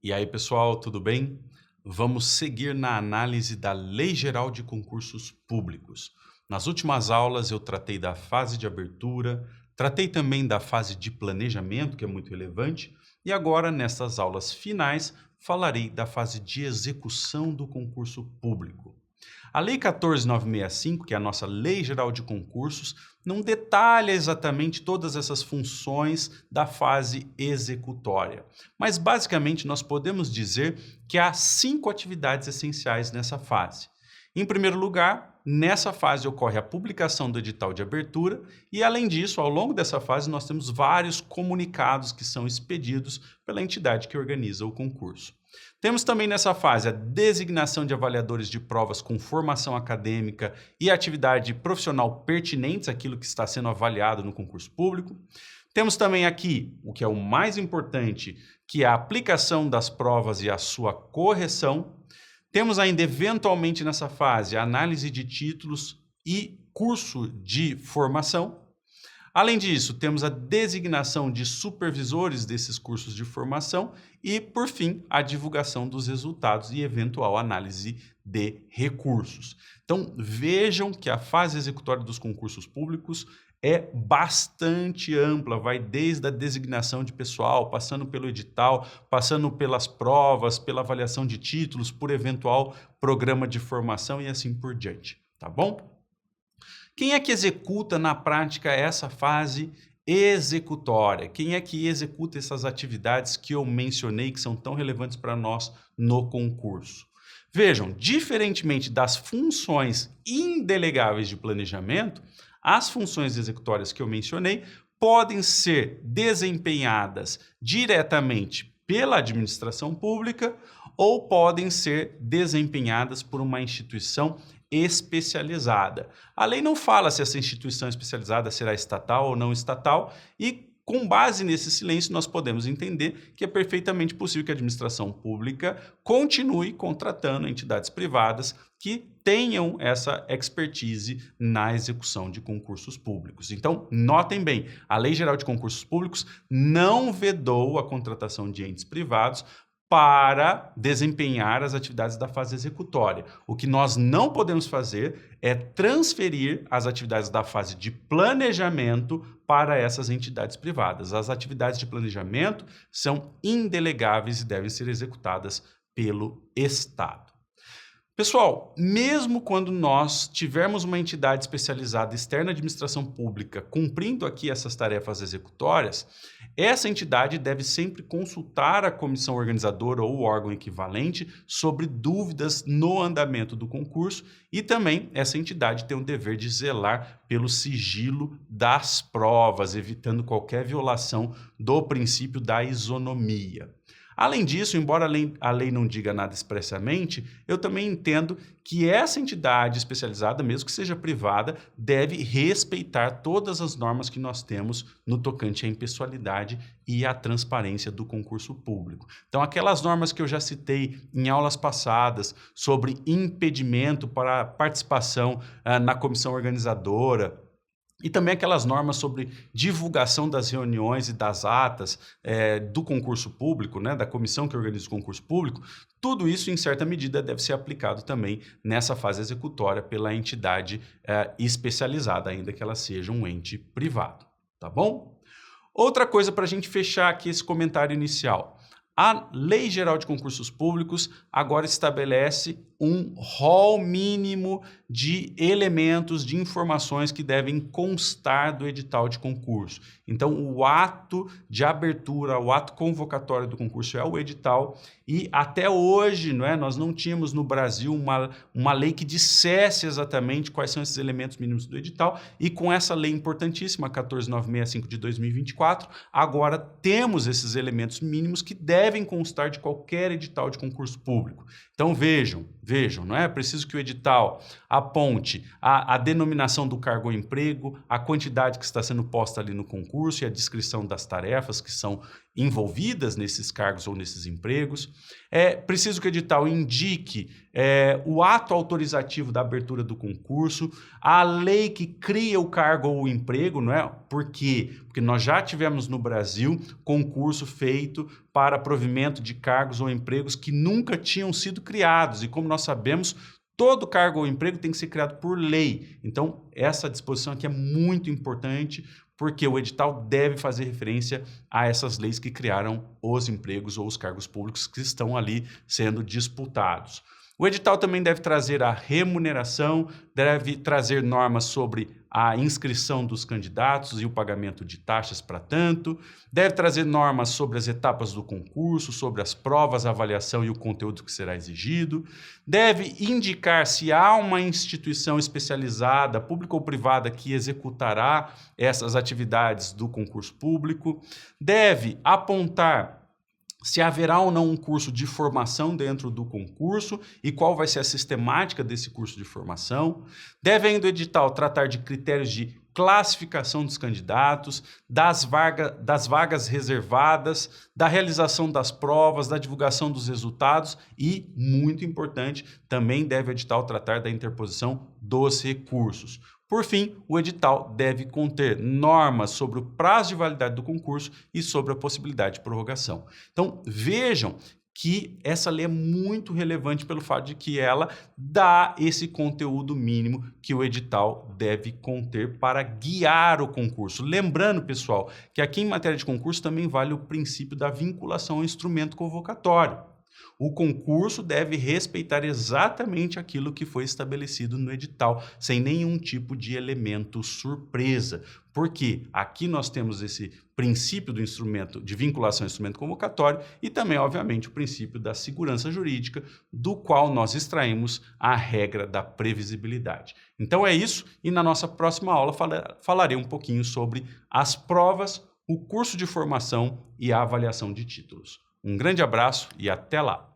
E aí, pessoal, tudo bem? Vamos seguir na análise da Lei Geral de Concursos Públicos. Nas últimas aulas eu tratei da fase de abertura, tratei também da fase de planejamento, que é muito relevante, e agora, nessas aulas finais, falarei da fase de execução do concurso público. A Lei 14.965, que é a nossa Lei Geral de Concursos, não detalha exatamente todas essas funções da fase executória. Mas, basicamente, nós podemos dizer que há 5 atividades essenciais nessa fase. Em primeiro lugar, nessa fase ocorre a publicação do edital de abertura e, além disso, ao longo dessa fase, nós temos vários comunicados que são expedidos pela entidade que organiza o concurso. Temos também nessa fase a designação de avaliadores de provas com formação acadêmica e atividade profissional pertinentes àquilo que está sendo avaliado no concurso público. Temos também aqui, o que é o mais importante, que é a aplicação das provas e a sua correção. Temos ainda, eventualmente, nessa fase, a análise de títulos e curso de formação. Além disso, temos a designação de supervisores desses cursos de formação e, por fim, a divulgação dos resultados e eventual análise de recursos. Então, vejam que a fase executória dos concursos públicos é bastante ampla, vai desde a designação de pessoal, passando pelo edital, passando pelas provas, pela avaliação de títulos, por eventual programa de formação e assim por diante, tá bom? Quem é que executa na prática essa fase executória? Quem é que executa essas atividades que eu mencionei que são tão relevantes para nós no concurso? Vejam, diferentemente das funções indelegáveis de planejamento, as funções executórias que eu mencionei podem ser desempenhadas diretamente pela administração pública ou podem ser desempenhadas por uma instituição especializada. A lei não fala se essa instituição especializada será estatal ou não estatal e, com base nesse silêncio, nós podemos entender que é perfeitamente possível que a administração pública continue contratando entidades privadas que tenham essa expertise na execução de concursos públicos. Então, notem bem, a Lei Geral de Concursos Públicos não vedou a contratação de entes privados para desempenhar as atividades da fase executória. O que nós não podemos fazer é transferir as atividades da fase de planejamento para essas entidades privadas. As atividades de planejamento são indelegáveis e devem ser executadas pelo Estado. Pessoal, mesmo quando nós tivermos uma entidade especializada externa à administração pública cumprindo aqui essas tarefas executórias, essa entidade deve sempre consultar a comissão organizadora ou o órgão equivalente sobre dúvidas no andamento do concurso e também essa entidade tem o dever de zelar pelo sigilo das provas, evitando qualquer violação do princípio da isonomia. Além disso, embora a lei não diga nada expressamente, eu também entendo que essa entidade especializada, mesmo que seja privada, deve respeitar todas as normas que nós temos no tocante à impessoalidade e à transparência do concurso público. Então, aquelas normas que eu já citei em aulas passadas sobre impedimento para a participação na comissão organizadora, e também aquelas normas sobre divulgação das reuniões e das atas do concurso público, né, da comissão que organiza o concurso público, tudo isso, em certa medida, deve ser aplicado também nessa fase executória pela entidade especializada, ainda que ela seja um ente privado, tá bom? Outra coisa para a gente fechar aqui esse comentário inicial. A Lei Geral de Concursos Públicos agora estabelece um rol mínimo de elementos, de informações que devem constar do edital de concurso. Então, o ato de abertura, o ato convocatório do concurso é o edital e até hoje, nós não tínhamos no Brasil uma lei que dissesse exatamente quais são esses elementos mínimos do edital e com essa lei importantíssima, 14.965 de 2024, agora temos esses elementos mínimos que devem constar de qualquer edital de concurso público. Então, vejam, não é preciso que o edital aponte a denominação do cargo ou emprego, a quantidade que está sendo posta ali no concurso e a descrição das tarefas que são envolvidas nesses cargos ou nesses empregos. É preciso que o edital indique o ato autorizativo da abertura do concurso, a lei que cria o cargo ou o emprego, não é? Por quê? Porque nós já tivemos no Brasil concurso feito para provimento de cargos ou empregos que nunca tinham sido criados. E como nós sabemos, todo cargo ou emprego tem que ser criado por lei. Então, essa disposição aqui é muito importante, porque o edital deve fazer referência a essas leis que criaram os empregos ou os cargos públicos que estão ali sendo disputados. O edital também deve trazer a remuneração, deve trazer normas sobre a inscrição dos candidatos e o pagamento de taxas para tanto, deve trazer normas sobre as etapas do concurso, sobre as provas, a avaliação e o conteúdo que será exigido, deve indicar se há uma instituição especializada, pública ou privada, que executará essas atividades do concurso público, deve apontar se haverá ou não um curso de formação dentro do concurso e qual vai ser a sistemática desse curso de formação. Deve ainda o edital tratar de critérios de classificação dos candidatos, das vagas reservadas, da realização das provas, da divulgação dos resultados e, muito importante, também deve o edital tratar da interposição dos recursos. Por fim, o edital deve conter normas sobre o prazo de validade do concurso e sobre a possibilidade de prorrogação. Então, vejam que essa lei é muito relevante pelo fato de que ela dá esse conteúdo mínimo que o edital deve conter para guiar o concurso. Lembrando, pessoal, que aqui em matéria de concurso também vale o princípio da vinculação ao instrumento convocatório. O concurso deve respeitar exatamente aquilo que foi estabelecido no edital, sem nenhum tipo de elemento surpresa. Porque aqui nós temos esse princípio do instrumento de vinculação ao instrumento convocatório e também, obviamente, o princípio da segurança jurídica, do qual nós extraímos a regra da previsibilidade. Então é isso, e na nossa próxima aula falarei um pouquinho sobre as provas, o curso de formação e a avaliação de títulos. Um grande abraço e até lá!